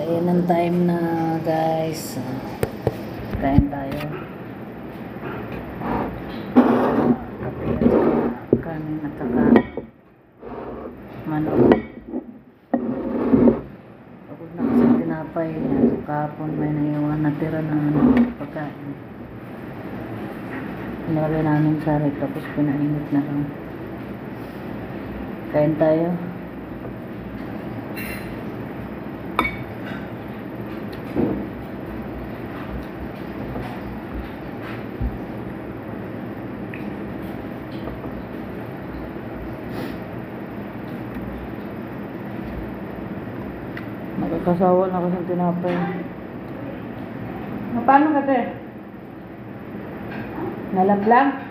Ayan ang time na guys. Kain tayo. Kape at kanin at saka manok. Pagod na kasi tinapay. Kahapon may naiwan natira na pagkain. Pinari namin sa rep tapos pinainit na lang. Kain tayo. Magkakasawa na kasi tinapay. Paano ka te? Nalaplang?